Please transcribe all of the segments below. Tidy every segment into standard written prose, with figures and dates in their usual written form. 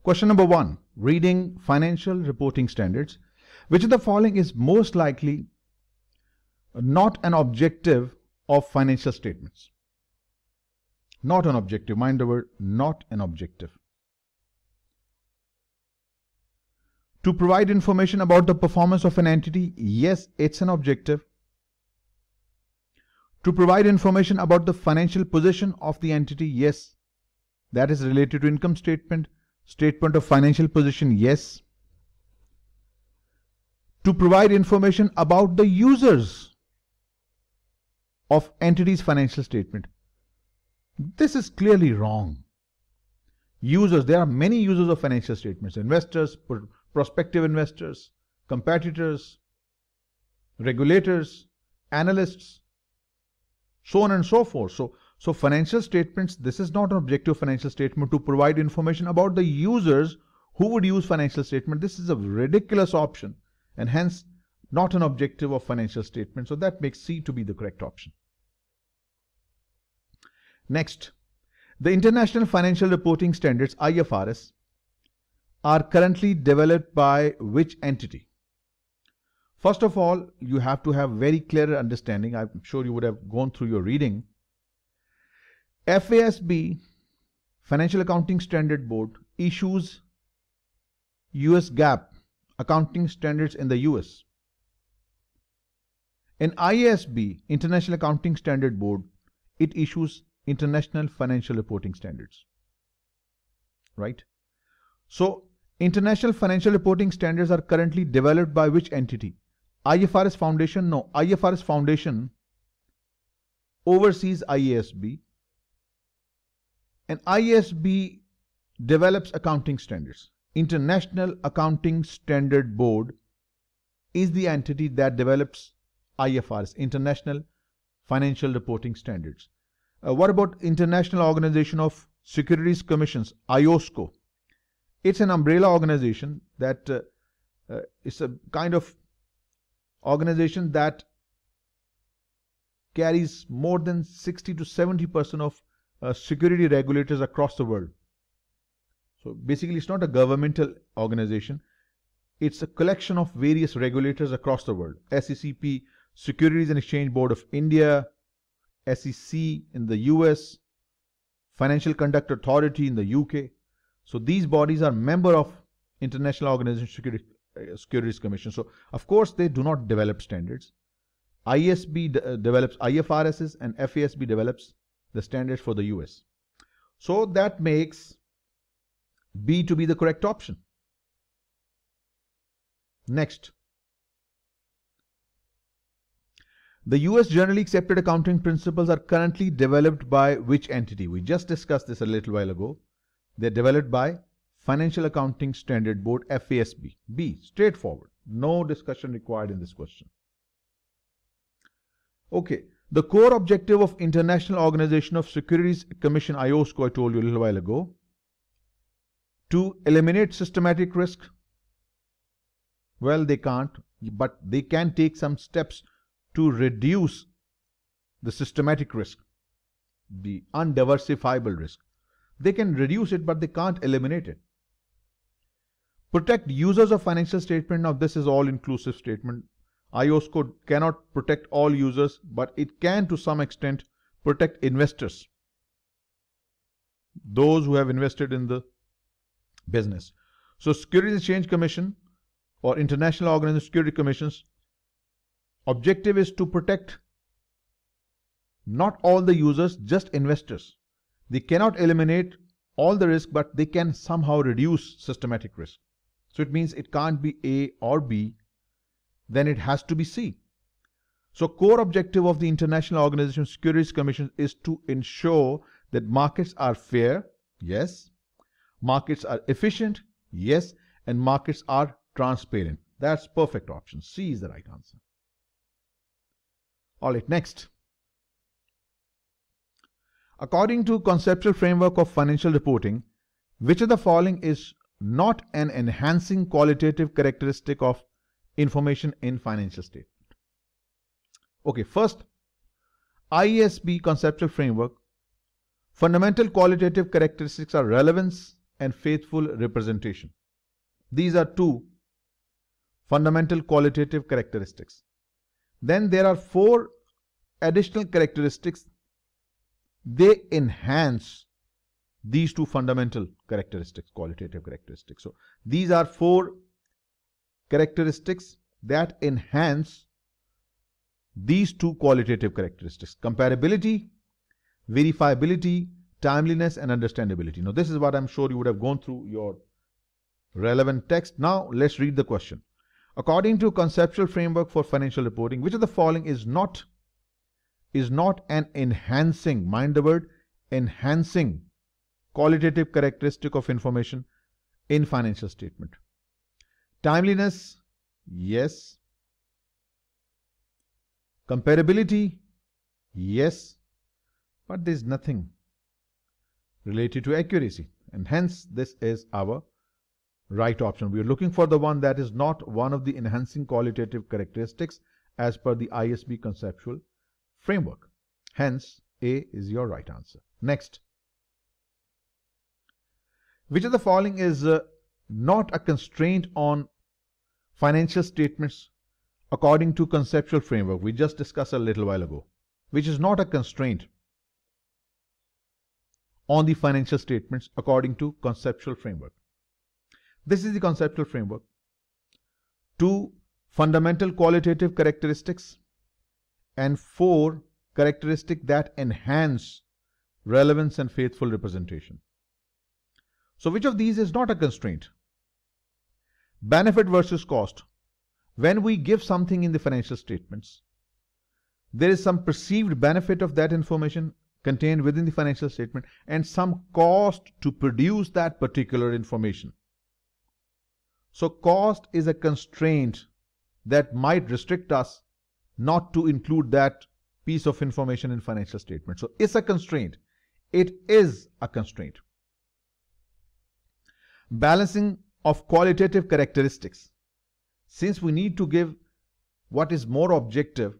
Question number 1, reading financial reporting standards. Which of the following is most likely not an objective of financial statements? Not an objective. Mind the word, not an objective. To provide information about the performance of an entity, yes, it's an objective. To provide information about the financial position of the entity, yes, that is related to income statement, statement of financial position, yes. To provide information about the users of entity's financial statement. This is clearly wrong. Users, there are many users of financial statements: investors, prospective investors, competitors, regulators, analysts, so on and so forth. So financial statements, this is not an objective financial statement to provide information about the users who would use financial statement. This is a ridiculous option and hence not an objective of financial statement. So that makes C to be the correct option. Next, the International Financial Reporting Standards, IFRS, are currently developed by which entity? First of all, you have to have very clear understanding. I'm sure you would have gone through your reading. FASB, Financial Accounting Standard Board, issues US GAAP accounting standards in the US. In IASB, International Accounting Standard Board, it issues International Financial Reporting Standards. Right? So, International Financial Reporting Standards are currently developed by which entity? IFRS Foundation? No, IFRS Foundation oversees IASB, and IASB develops accounting standards. International Accounting Standard Board is the entity that develops IFRS, International Financial Reporting Standards. What about International Organization of Securities Commissions, IOSCO? It's an umbrella organization that is a kind of organization that carries more than 60 to 70% of security regulators across the world. So basically it's not a governmental organization. It's a collection of various regulators across the world. SECP, Securities and Exchange Board of India, SEC in the US, Financial Conduct Authority in the UK. So these bodies are member of International Organization Securities Commission. So of course they do not develop standards. IASB develops IFRSs and FASB develops the standards for the US. So that makes B to be the correct option. Next. The US generally accepted accounting principles are currently developed by which entity? We just discussed this a little while ago. They're developed by Financial Accounting Standard Board, FASB. B, straightforward. No discussion required in this question. Okay, the core objective of International Organization of Securities Commission, IOSCO, I told you a little while ago, to eliminate systematic risk. Well, they can't, but they can take some steps to reduce the systematic risk, the undiversifiable risk. They can reduce it, but they can't eliminate it. Protect users of financial statement. Now this is all-inclusive statement. IOSCO cannot protect all users, but it can to some extent protect investors, those who have invested in the business. So Securities Exchange Commission or International Organization of Security Commissions objective is to protect not all the users, just investors. They cannot eliminate all the risk, but they can somehow reduce systematic risk. So it means it can't be A or B, then it has to be C. So core objective of the International Organization of Securities Commission is to ensure that markets are fair, yes, markets are efficient, yes, and markets are transparent. That's perfect option. C is the right answer. All right, next. According to conceptual framework of financial reporting, which of the following is not an enhancing qualitative characteristic of information in financial statement? Okay, first, IASB conceptual framework. Fundamental qualitative characteristics are relevance and faithful representation. These are two fundamental qualitative characteristics. Then there are 4 additional characteristics. They enhance these 2 fundamental characteristics, qualitative characteristics. So these are 4 characteristics that enhance these 2 qualitative characteristics: comparability, verifiability, timeliness, and understandability. Now this is what I'm sure you would have gone through your relevant text. Now let's read the question. According to conceptual framework for financial reporting, which of the following is not an enhancing, mind the word, enhancing qualitative characteristic of information in financial statement? Timeliness, yes. Comparability, yes. But there is nothing related to accuracy, and hence this is our right option. We are looking for the one that is not one of the enhancing qualitative characteristics as per the ISB conceptual framework. Hence, A is your right answer. Next. Which of the following is not a constraint on financial statements according to conceptual framework? We just discussed a little while ago. Which is not a constraint on the financial statements according to conceptual framework? This is the conceptual framework. 2 fundamental qualitative characteristics and 4 characteristics that enhance relevance and faithful representation. So which of these is not a constraint? Benefit versus cost. When we give something in the financial statements, there is some perceived benefit of that information contained within the financial statement and some cost to produce that particular information. So cost is a constraint that might restrict us not to include that piece of information in financial statement. So it's a constraint. It is a constraint. Balancing of qualitative characteristics. Since we need to give what is more objective,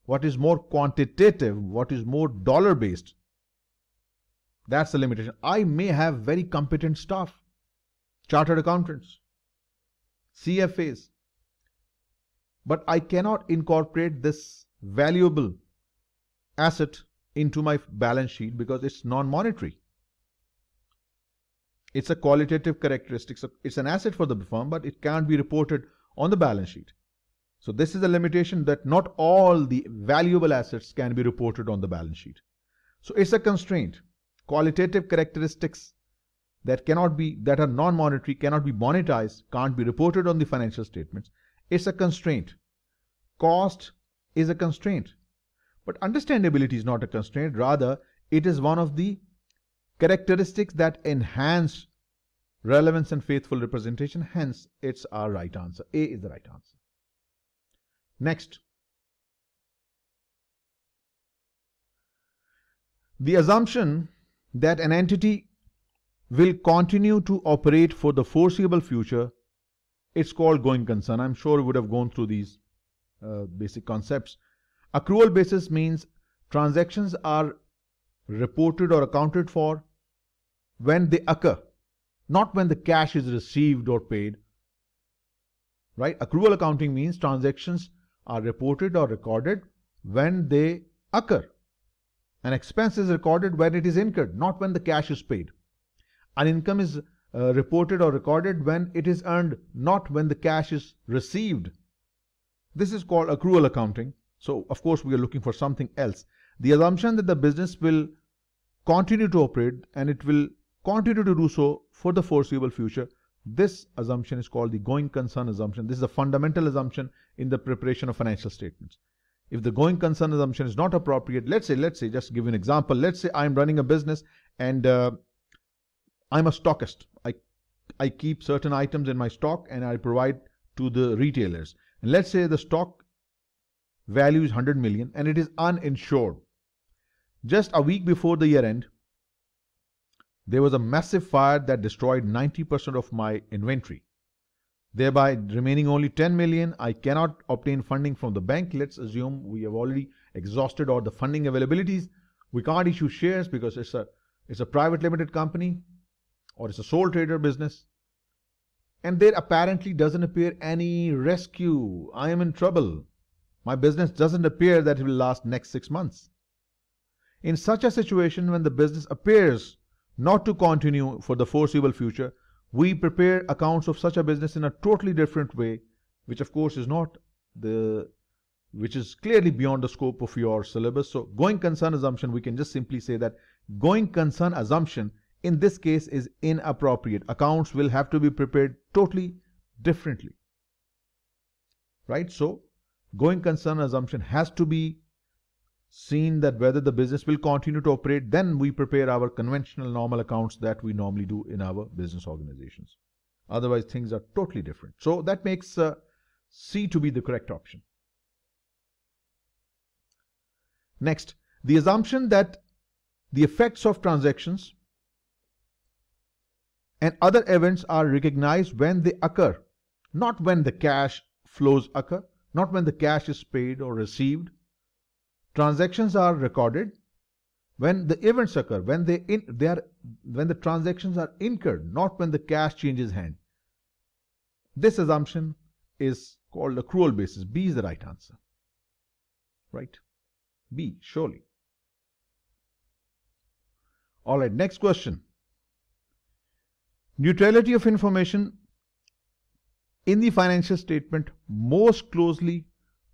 what is more quantitative, what is more dollar-based, that's the limitation. I may have very competent staff, chartered accountants, CFAs, but I cannot incorporate this valuable asset into my balance sheet because it's non-monetary. It's a qualitative characteristic. So it's an asset for the firm, but it can't be reported on the balance sheet. So this is a limitation, that not all the valuable assets can be reported on the balance sheet. So it's a constraint. Qualitative characteristics that are non-monetary, cannot be monetized, can't be reported on the financial statements. It's a constraint. Cost is a constraint. But understandability is not a constraint. Rather, it is one of the characteristics that enhance relevance and faithful representation. Hence, it's our right answer. A is the right answer. Next. The assumption that an entity will continue to operate for the foreseeable future, it's called going concern. I'm sure you would have gone through these basic concepts. Accrual basis means transactions are reported or accounted for when they occur, not when the cash is received or paid. Right? Accrual accounting means transactions are reported or recorded when they occur. An expense is recorded when it is incurred, not when the cash is paid. An income is reported or recorded when it is earned, not when the cash is received. This is called accrual accounting. So, of course, we are looking for something else. The assumption that the business will continue to operate and it will continue to do so for the foreseeable future, this assumption is called the going concern assumption. This is a fundamental assumption in the preparation of financial statements. If the going concern assumption is not appropriate, let's say, just to give you an example, let's say I'm running a business and I'm a stockist. I keep certain items in my stock and I provide to the retailers. And let's say the stock value is 100 million and it is uninsured. Just a week before the year end, there was a massive fire that destroyed 90% of my inventory. Thereby remaining only 10 million, I cannot obtain funding from the bank. Let's assume we have already exhausted all the funding availabilities. We can't issue shares because it's a private limited company. or it's a sole trader business, and there apparently doesn't appear any rescue. I am in trouble. My business doesn't appear that it will last next 6 months. In such a situation, when the business appears not to continue for the foreseeable future, we prepare accounts of such a business in a totally different way, which of course is not which is clearly beyond the scope of your syllabus. So going concern assumption, we can just simply say that going concern assumption in this case is inappropriate. Accounts will have to be prepared totally differently, right? So going concern assumption has to be seen that whether the business will continue to operate, then we prepare our conventional normal accounts that we normally do in our business organizations. Otherwise, things are totally different. So that makes C to be the correct option. Next, the assumption that the effects of transactions and other events are recognized when they occur, not when the cash flows occur, not when the cash is paid or received. Transactions are recorded when the events occur, when when the transactions are incurred, not when the cash changes hand. This assumption is called accrual basis. B is the right answer. Right? B, surely. All right, next question. Neutrality of information in the financial statement most closely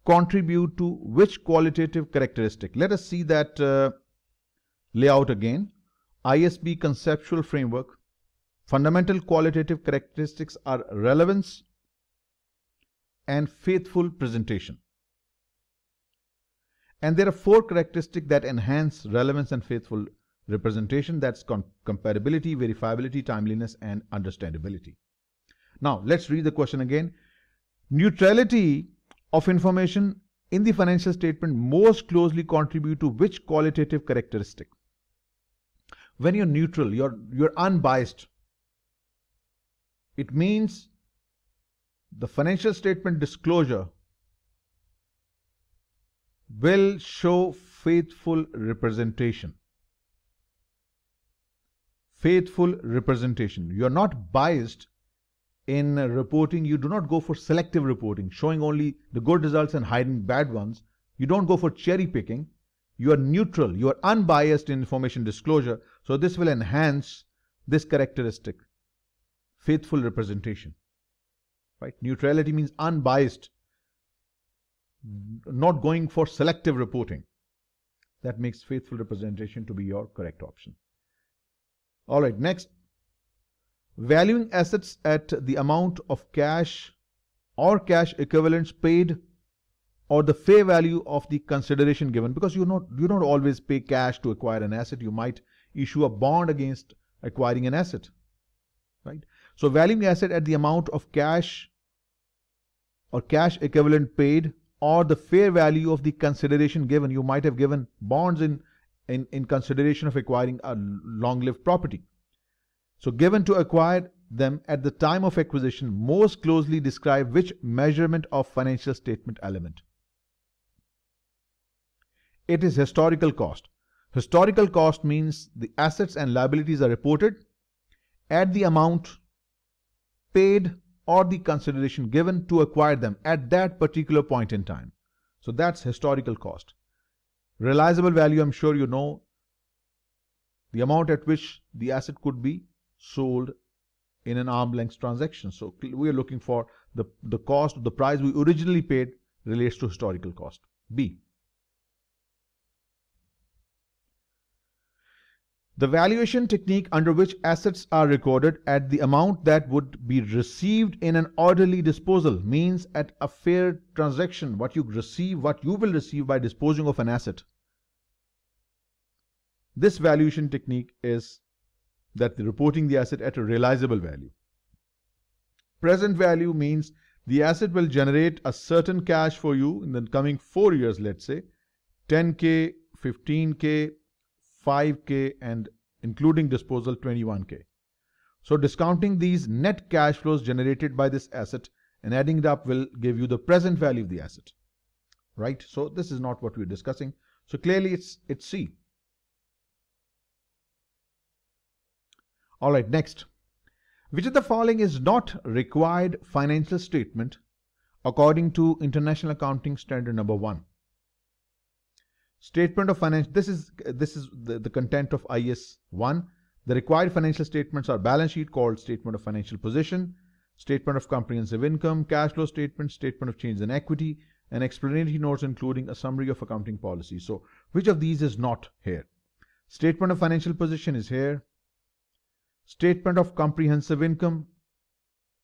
contribute to which qualitative characteristic? Let us see that layout again. ISB conceptual framework. Fundamental qualitative characteristics are relevance and faithful presentation. And there are 4 characteristics that enhance relevance and faithful representation. That's comparability, verifiability, timeliness, and understandability. Now, let's read the question again. Neutrality of information in the financial statement most closely contribute to which qualitative characteristic? When you're neutral, you're unbiased. It means the financial statement disclosure will show faithful representation. Faithful representation. You are not biased in reporting. You do not go for selective reporting, showing only the good results and hiding bad ones. You don't go for cherry picking. You are neutral. You are unbiased in information disclosure. So this will enhance this characteristic, faithful representation. Right? Neutrality means unbiased, not going for selective reporting. That makes faithful representation to be your correct option. All right, next. Valuing assets at the amount of cash or cash equivalents paid or the fair value of the consideration given, because you don't always pay cash to acquire an asset. You might issue a bond against acquiring an asset, right? So valuing asset at the amount of cash or cash equivalent paid or the fair value of the consideration given. You might have given bonds in consideration of acquiring a long-lived property. So given to acquire them at the time of acquisition most closely describe which measurement of financial statement element? It is historical cost. Historical cost means the assets and liabilities are reported at the amount paid or the consideration given to acquire them at that particular point in time. So that's historical cost. Realizable value, I'm sure you know, the amount at which the asset could be sold in an arm's length transaction. So we are looking for the cost, the price we originally paid relates to historical cost. B. The valuation technique under which assets are recorded at the amount that would be received in an orderly disposal means at a fair transaction, what you will receive by disposing of an asset. This valuation technique is that reporting the asset at a realizable value. Present value means the asset will generate a certain cash for you in the coming 4 years, let's say 10K, 15K, 5K, and including disposal 21K. So discounting these net cash flows generated by this asset and adding it up will give you the present value of the asset, right? So this is not what we're discussing. So clearly it's C. All right, next. Which of the following is not required financial statement according to International Accounting Standard number 1? Statement of financial, this is the content of IAS 1. The required financial statements are balance sheet called statement of financial position, statement of comprehensive income, cash flow statement, statement of change in equity, and explanatory notes including a summary of accounting policy. So which of these is not here? Statement of financial position is here. Statement of comprehensive income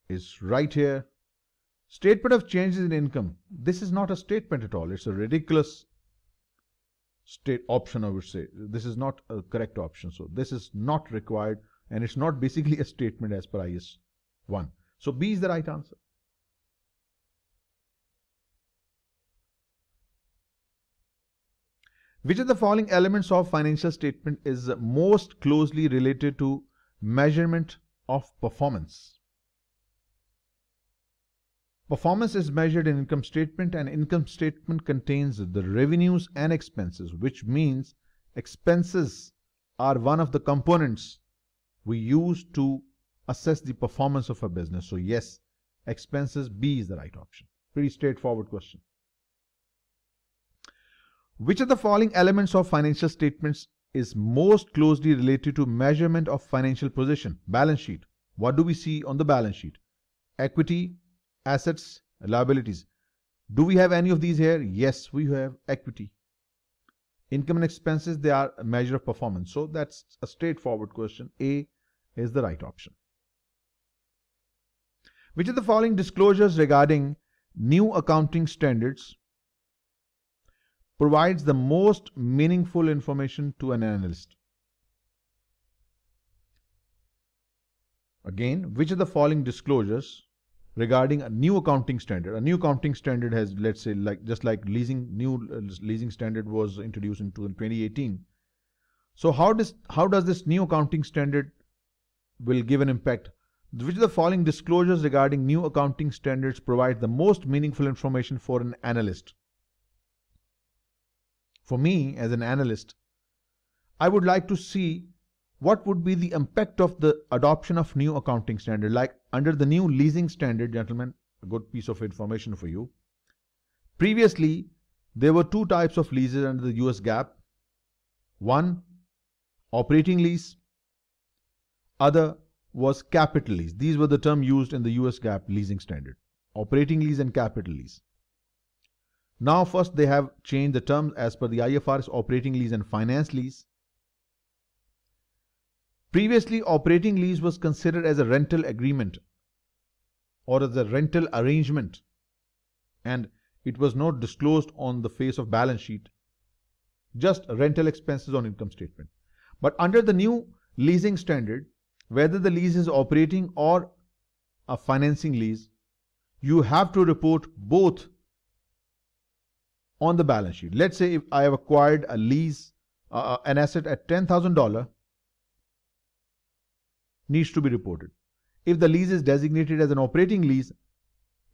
is right here. Statement of changes in income. This is not a statement at all. It's a ridiculous state option, I would say. This is not a correct option. So this is not required, and it's not basically a statement as per IAS 1. So B is the right answer. Which of the following elements of financial statement is most closely related to measurement of performance? Performance is measured in income statement, and income statement contains the revenues and expenses, which means expenses are one of the components we use to assess the performance of a business. So yes, expenses, B is the right option. Pretty straightforward question. Which of the following elements of financial statements is most closely related to measurement of financial position? Balance sheet. What do we see on the balance sheet? Equity, assets, liabilities. Do we have any of these here? Yes, we have equity. Income and expenses, they are a measure of performance. So that's a straightforward question. A is the right option. Which of the following disclosures regarding new accounting standards provides the most meaningful information to an analyst? Again, which of the following disclosures regarding a new accounting standard? A new accounting standard has, let's say, just like new leasing standard was introduced in 2018. So how does this new accounting standard will give an impact? Which of the following disclosures regarding new accounting standards provide the most meaningful information for an analyst? For me, as an analyst, I would like to see what would be the impact of the adoption of new accounting standard. Like under the new leasing standard, gentlemen, a good piece of information for you. Previously, there were two types of leases under the US GAAP. One, operating lease. Other was capital lease. These were the terms used in the US GAAP leasing standard. Operating lease and capital lease. Now first they have changed the terms as per the IFRS, operating lease and finance lease. Previously, operating lease was considered as a rental agreement or as a rental arrangement, and it was not disclosed on the face of balance sheet, just rental expenses on income statement. But under the new leasing standard, whether the lease is operating or a financing lease, you have to report both on the balance sheet. Let's say if I have acquired a lease, an asset at $10,000, needs to be reported. If the lease is designated as an operating lease,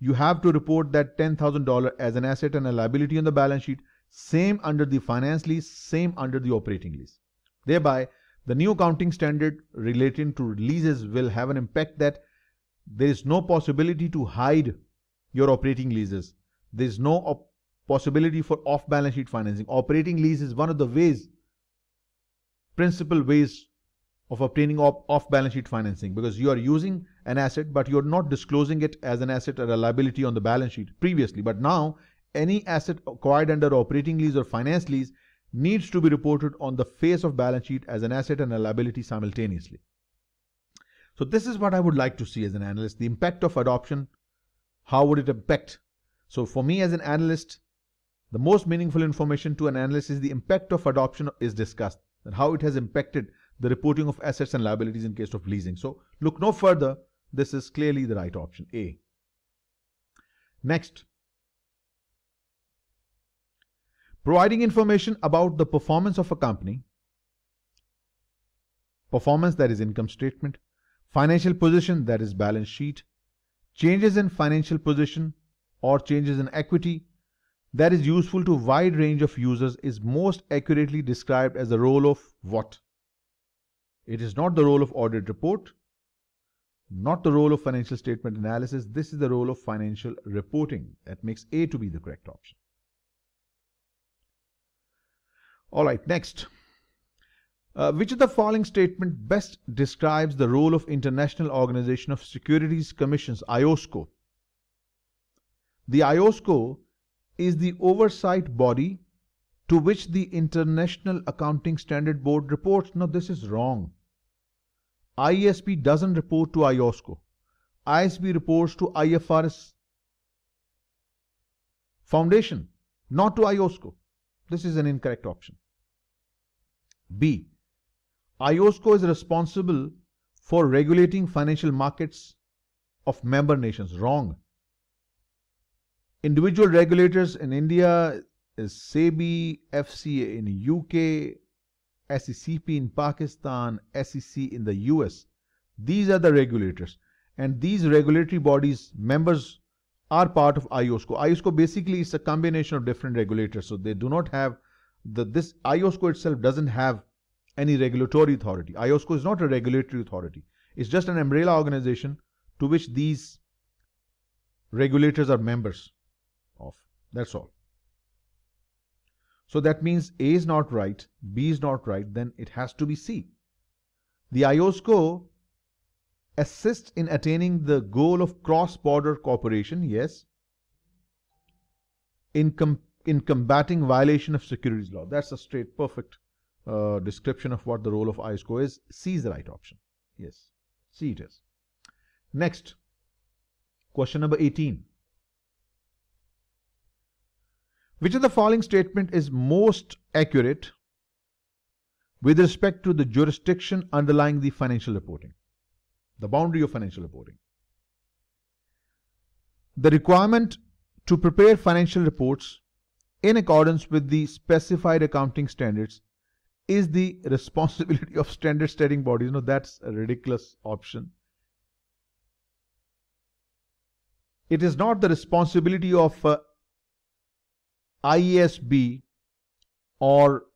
you have to report that $10,000 as an asset and a liability on the balance sheet. Same under the finance lease, same under the operating lease. Thereby, the new accounting standard relating to leases will have an impact that there is no possibility to hide your operating leases. There is no possibility for off-balance sheet financing. Operating lease is one of the ways, principal ways of obtaining off-balance sheet financing, because you are using an asset but you are not disclosing it as an asset or a liability on the balance sheet previously. But now any asset acquired under operating lease or finance lease needs to be reported on the face of balance sheet as an asset and a liability simultaneously. So this is what I would like to see as an analyst, the impact of adoption. How would it impact? So for me as an analyst, the most meaningful information to an analyst is the impact of adoption is discussed, and how it has impacted the reporting of assets and liabilities in case of leasing. So look no further. This is clearly the right option, A. Next, providing information about the performance of a company. Performance, that is income statement. Financial position, that is balance sheet. Changes in financial position or changes in equity, that is useful to a wide range of users, is most accurately described as the role of what? It is not the role of audit report, not the role of financial statement analysis. This is the role of financial reporting. That makes A to be the correct option. All right, next. Which of the following statement best describes the role of International Organization of Securities Commissions, IOSCO? The IOSCO is the oversight body to which the International Accounting Standard Board reports. No, this is wrong. IASB doesn't report to IOSCO. IASB reports to IFRS Foundation, not to IOSCO. This is an incorrect option. B. IOSCO is responsible for regulating financial markets of member nations. Wrong. Individual regulators in India is SEBI, FCA in UK, SECP in Pakistan, SEC in the US. These are the regulators, and these regulatory bodies, members, are part of IOSCO. IOSCO basically is a combination of different regulators, so they do not have this IOSCO itself doesn't have any regulatory authority. IOSCO is not a regulatory authority. It's just an umbrella organization to which these regulators are members of. That's all. So that means A is not right, B is not right, then it has to be C. The IOSCO assists in attaining the goal of cross-border cooperation, yes, in combating violation of securities law. That's a straight, perfect description of what the role of IOSCO is. C is the right option. Yes, C it is. Next, question number 18. Which of the following statement is most accurate with respect to the jurisdiction underlying the financial reporting, the boundary of financial reporting? The requirement to prepare financial reports in accordance with the specified accounting standards is the responsibility of standard setting bodies. No, that's a ridiculous option. It is not the responsibility of IASB or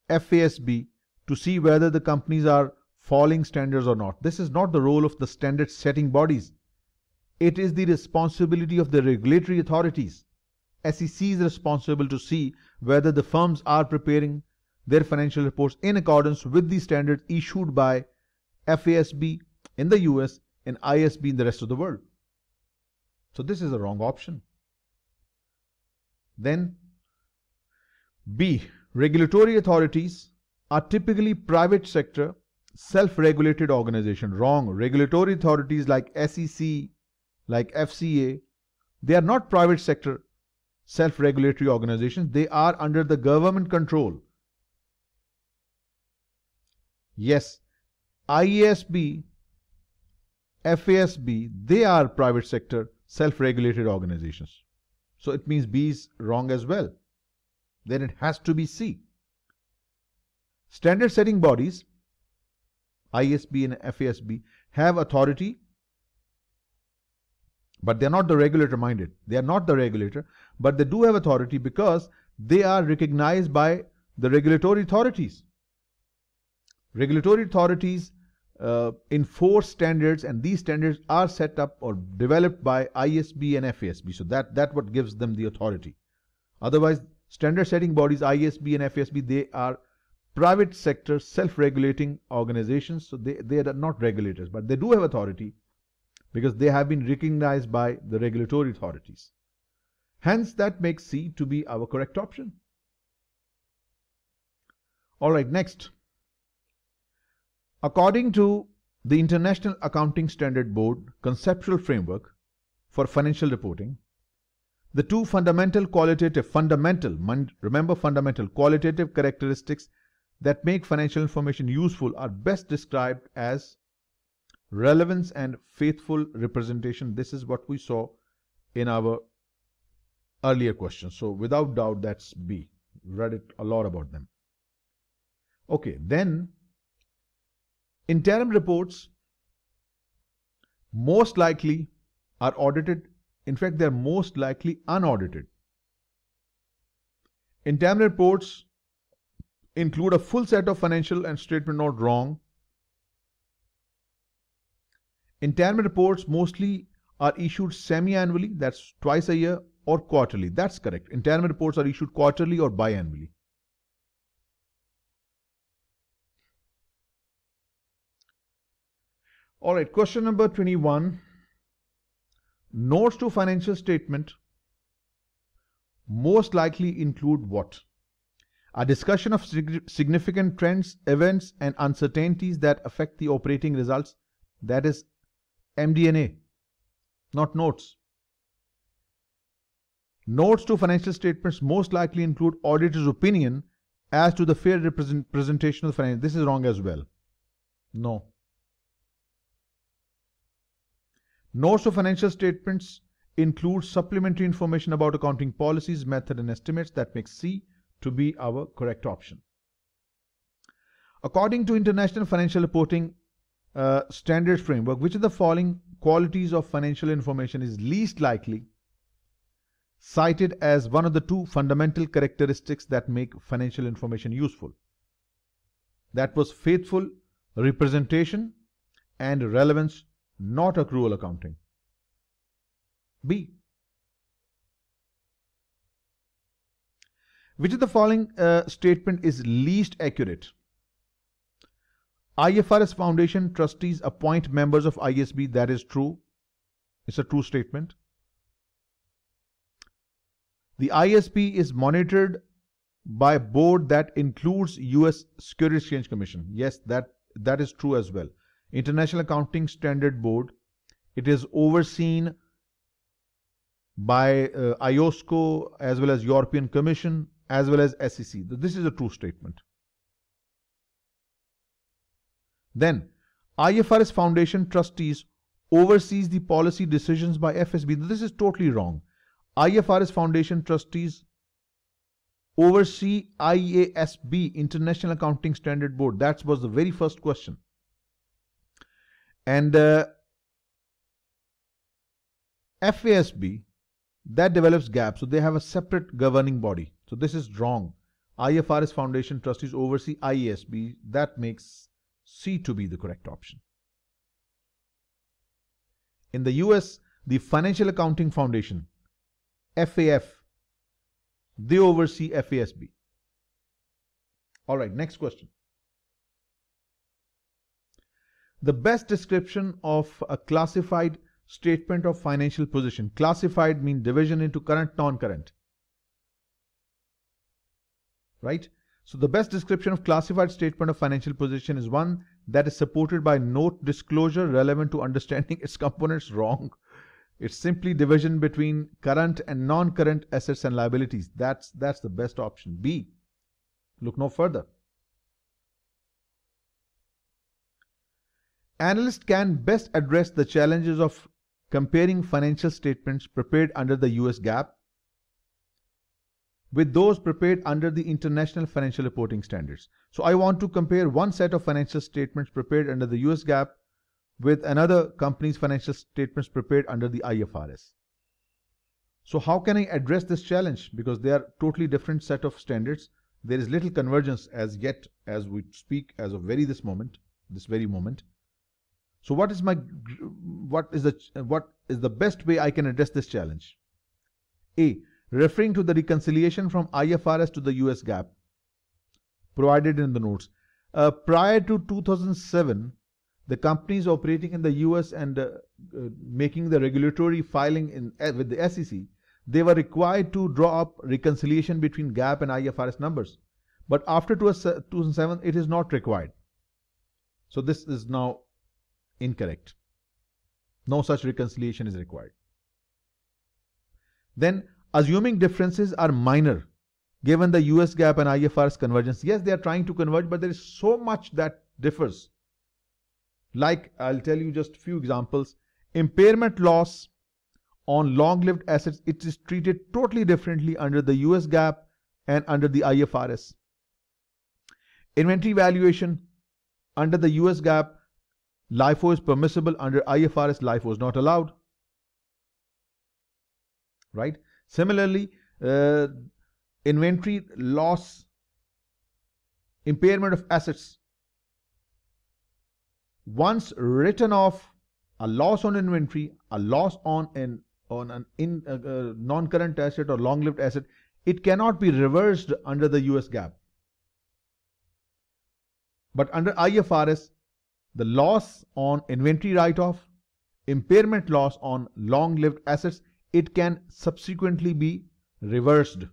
FASB to see whether the companies are following standards or not. This is not the role of the standard setting bodies. It is the responsibility of the regulatory authorities. SEC is responsible to see whether the firms are preparing their financial reports in accordance with the standards issued by FASB in the US and IASB in the rest of the world. So this is a wrong option. Then B. Regulatory authorities are typically private sector, self-regulated organization. Wrong. Regulatory authorities like SEC, like FCA, they are not private sector, self-regulatory organizations. They are under the government control. Yes, IASB, FASB, they are private sector, self-regulated organizations. So it means B is wrong as well. Then it has to be C. Standard setting bodies, IASB and FASB, have authority, but they are not the regulator minded. They are not the regulator, but they do have authority because they are recognized by the regulatory authorities. Regulatory authorities enforce standards, and these standards are set up or developed by IASB and FASB. So that what gives them the authority. Otherwise, standard setting bodies, IASB and FASB, they are private sector self-regulating organizations. So they are not regulators, but they do have authority because they have been recognized by the regulatory authorities. Hence, that makes C to be our correct option. All right, next. According to the International Accounting Standard Board conceptual framework for financial reporting, the two fundamental qualitative characteristics that make financial information useful are best described as relevance and faithful representation. This is what we saw in our earlier question. So without doubt, that's B. We read it a lot about them. Okay, then interim reports most likely are audited. In fact, they are most likely unaudited. Interim reports include a full set of financial and statement note. Wrong. Interim reports mostly are issued semi-annually, that's twice a year, or quarterly. That's correct. Interim reports are issued quarterly or biannually. All right, question number 21. Notes to financial statement most likely include what? A discussion of significant trends, events, and uncertainties that affect the operating results. That is MD&A, not notes. Notes to financial statements most likely include auditor's opinion as to the fair presentation of the finance. This is wrong as well. No. Notes to financial statements include supplementary information about accounting policies, method, and estimates. That makes C to be our correct option. According to International Financial Reporting Standards Framework, which of the following qualities of financial information is least likely cited as one of the two fundamental characteristics that make financial information useful? That was faithful representation and relevance, not accrual accounting. B. Which of the following statement is least accurate? IFRS Foundation trustees appoint members of ISB. That is true. It's a true statement. The ISB is monitored by a board that includes US Securities Exchange Commission. Yes, that is true as well. International Accounting Standard Board. It is overseen by IOSCO as well as European Commission as well as SEC. This is a true statement. Then, IFRS Foundation trustees oversees the policy decisions by FSB. This is totally wrong. IFRS Foundation trustees oversee IASB, International Accounting Standard Board. That was the very first question. And FASB, that develops GAAP. So they have a separate governing body. So this is wrong. IFRS Foundation trustees oversee IASB. That makes C to be the correct option. In the US, the Financial Accounting Foundation, FAF, they oversee FASB. All right, next question. The best description of a classified statement of financial position. Classified means division into current, non-current. Right? So the best description of classified statement of financial position is one that is supported by note disclosure relevant to understanding its components. Wrong. It's simply division between current and non-current assets and liabilities. That's the best option. B. Look no further. Analysts can best address the challenges of comparing financial statements prepared under the US GAAP with those prepared under the International Financial Reporting Standards. So I want to compare one set of financial statements prepared under the US GAAP with another company's financial statements prepared under the IFRS. So how can I address this challenge? Because they are totally different set of standards. There is little convergence as yet as we speak as of this very moment. So what is the best way I can address this challenge? A. Referring to the reconciliation from IFRS to the US GAAP provided in the notes. Prior to 2007, the companies operating in the US and making the regulatory filing with the SEC, they were required to draw up reconciliation between GAAP and IFRS numbers. But after 2007, it is not required. So this is now incorrect. No such reconciliation is required. Then, assuming differences are minor, given the US GAAP and IFRS convergence. Yes, they are trying to converge, but there is so much that differs. Like, I'll tell you just a few examples. Impairment loss on long-lived assets, it is treated totally differently under the US GAAP and under the IFRS. Inventory valuation, under the US GAAP, LIFO is permissible. Under IFRS, LIFO is not allowed. Right? Similarly, inventory loss, impairment of assets, once written off a loss on inventory, a loss on an non-current asset or long-lived asset, it cannot be reversed under the US GAAP. But under IFRS, the loss on inventory write-off, impairment loss on long-lived assets, it can subsequently be reversed.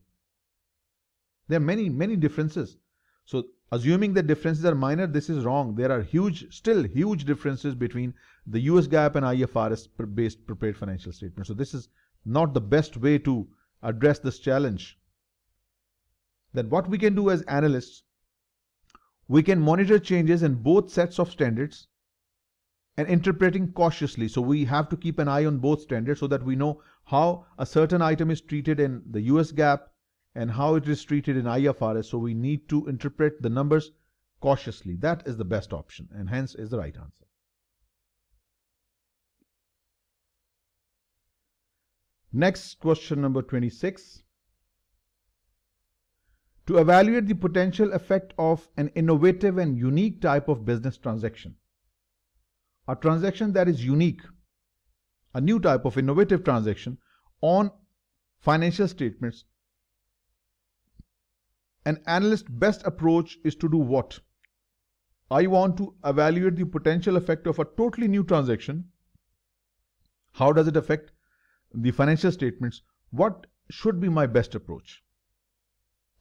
There are many differences. So assuming that differences are minor, this is wrong. There are still huge differences between the US GAAP and IFRS based prepared financial statements. So this is not the best way to address this challenge. Then what we can do as analysts, we can monitor changes in both sets of standards and interpreting cautiously. So we have to keep an eye on both standards so that we know how a certain item is treated in the US GAAP and how it is treated in IFRS. So we need to interpret the numbers cautiously. That is the best option and hence is the right answer. Next, question number 26. To evaluate the potential effect of an innovative and unique type of business transaction. A transaction that is unique, a new type of innovative transaction on financial statements, an analyst's best approach is to do what? I want to evaluate the potential effect of a totally new transaction. How does it affect the financial statements? What should be my best approach?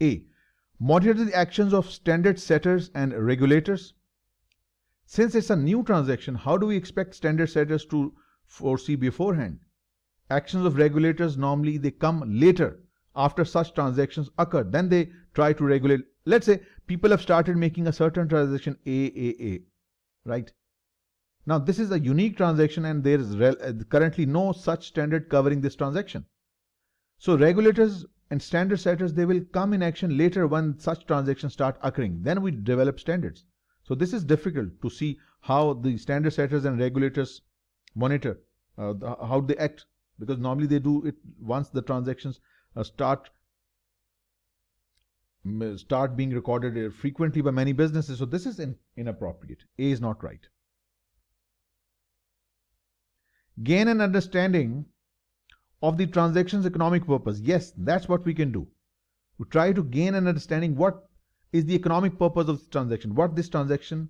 A. Monitor the actions of standard setters and regulators. Since it's a new transaction, how do we expect standard setters to foresee beforehand? Actions of regulators, normally they come later after such transactions occur. Then they try to regulate. Let's say people have started making a certain transaction A, right? Now this is a unique transaction and there is currently no such standard covering this transaction. So regulators and standard setters, they will come in action later when such transactions start occurring. Then we develop standards. So this is difficult to see how the standard setters and regulators monitor how they act, because normally they do it once the transactions start being recorded frequently by many businesses. So this is inappropriate. A is not right. Gain an understanding of the transaction's economic purpose. Yes, that's what we can do. We try to gain an understanding what is the economic purpose of the transaction, what this transaction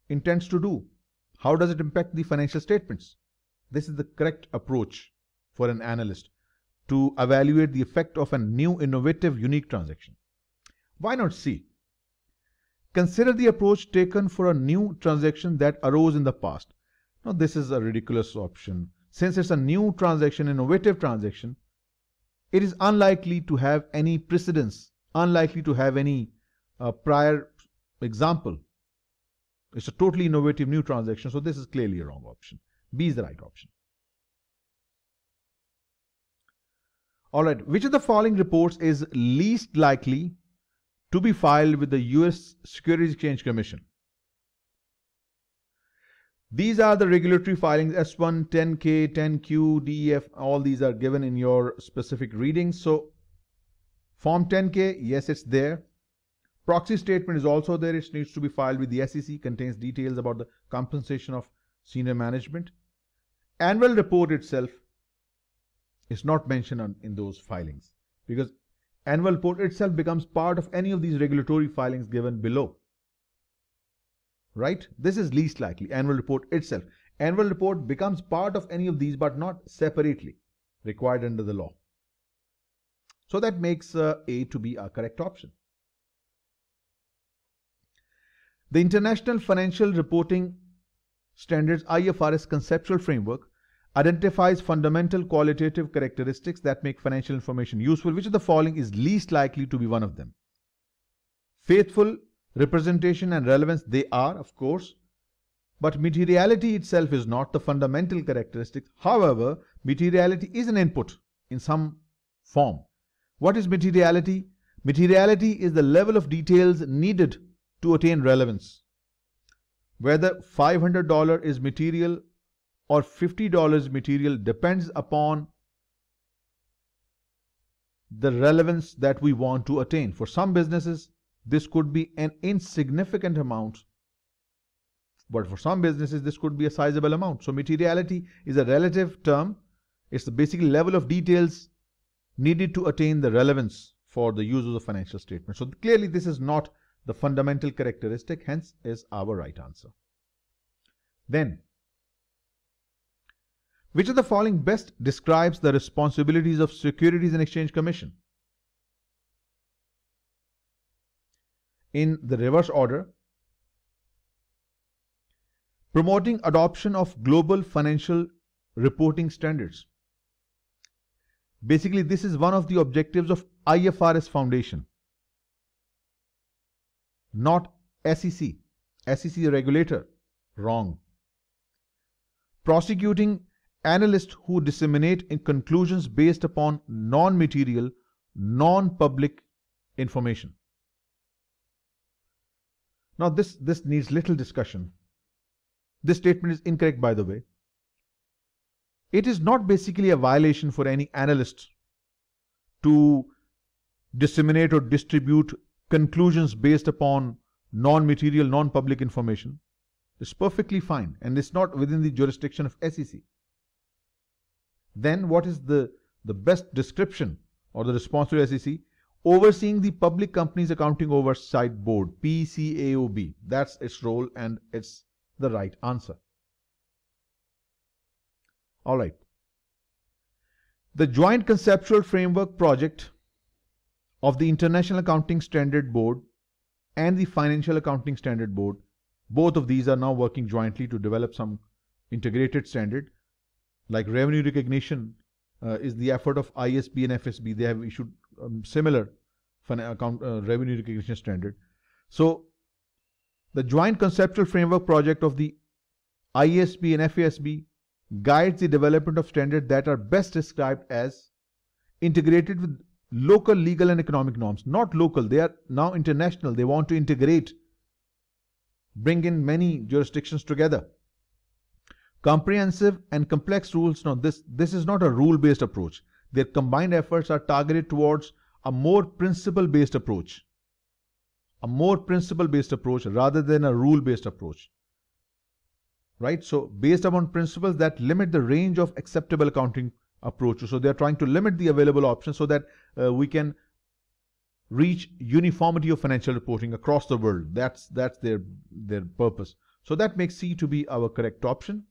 intends to do, how does it impact the financial statements. This is the correct approach for an analyst to evaluate the effect of a new, innovative, unique transaction. Why not C? Consider the approach taken for a new transaction that arose in the past. Now, this is a ridiculous option. Since it's a new transaction, innovative transaction, it is unlikely to have any precedence, unlikely to have any prior example. It's a totally innovative new transaction, so this is clearly a wrong option. B is the right option. Alright, which of the following reports is least likely to be filed with the US Securities Exchange Commission? These are the regulatory filings, S1, 10K, 10Q, DEF, all these are given in your specific readings. So, Form 10K, yes, it's there. Proxy statement is also there. It needs to be filed with the SEC, contains details about the compensation of senior management. Annual report itself is not mentioned in those filings because annual report itself becomes part of any of these regulatory filings given below. Right? This is least likely. Annual report itself. Annual report becomes part of any of these but not separately required under the law. So that makes A to be a correct option. The International Financial Reporting Standards IFRS conceptual framework identifies fundamental qualitative characteristics that make financial information useful. Which of the following is least likely to be one of them? Faithful representation and relevance, they are, of course, but materiality itself is not the fundamental characteristic. However, materiality is an input in some form. What is materiality? Materiality is the level of details needed to attain relevance. Whether $500 is material or $50 material depends upon the relevance that we want to attain. For some businesses, this could be an insignificant amount But for some businesses, this could be a sizable amount. So materiality is a relative term. It's the basic level of details needed to attain the relevance for the use of the financial statement. So clearly this is not the fundamental characteristic, hence is our right answer. Then, which of the following best describes the responsibilities of Securities and Exchange Commission? In the reverse order, promoting adoption of global financial reporting standards. Basically, this is one of the objectives of IFRS Foundation, not SEC. SEC is a regulator. Wrong. Prosecuting analysts who disseminate in conclusions based upon non-material, non-public information. Now this needs little discussion. This statement is incorrect, by the way. It is not basically a violation for any analyst to disseminate or distribute conclusions based upon non-material, non-public information. It's perfectly fine, and it's not within the jurisdiction of SEC. Then what is the best description or the responsibility of SEC? Overseeing the Public Companies Accounting Oversight Board, PCAOB. That's its role, and it's the right answer. All right. The Joint Conceptual Framework Project of the International Accounting Standard Board and the Financial Accounting Standard Board, both of these are now working jointly to develop some integrated standard. Like revenue recognition is the effort of ISB and FSB. They have issued similar revenue recognition standard. So the Joint Conceptual Framework Project of the ISB and FASB guides the development of standards that are best described as integrated with local legal and economic norms. Not local, they are now international. They want to integrate, bring in many jurisdictions together. Comprehensive and complex rules. Now this is not a rule-based approach. Their combined efforts are targeted towards a more principle-based approach. A more principle-based approach rather than a rule-based approach. Right? So based upon principles that limit the range of acceptable accounting approaches. So they are trying to limit the available options so that we can reach uniformity of financial reporting across the world. That's their purpose. So that makes C to be our correct option.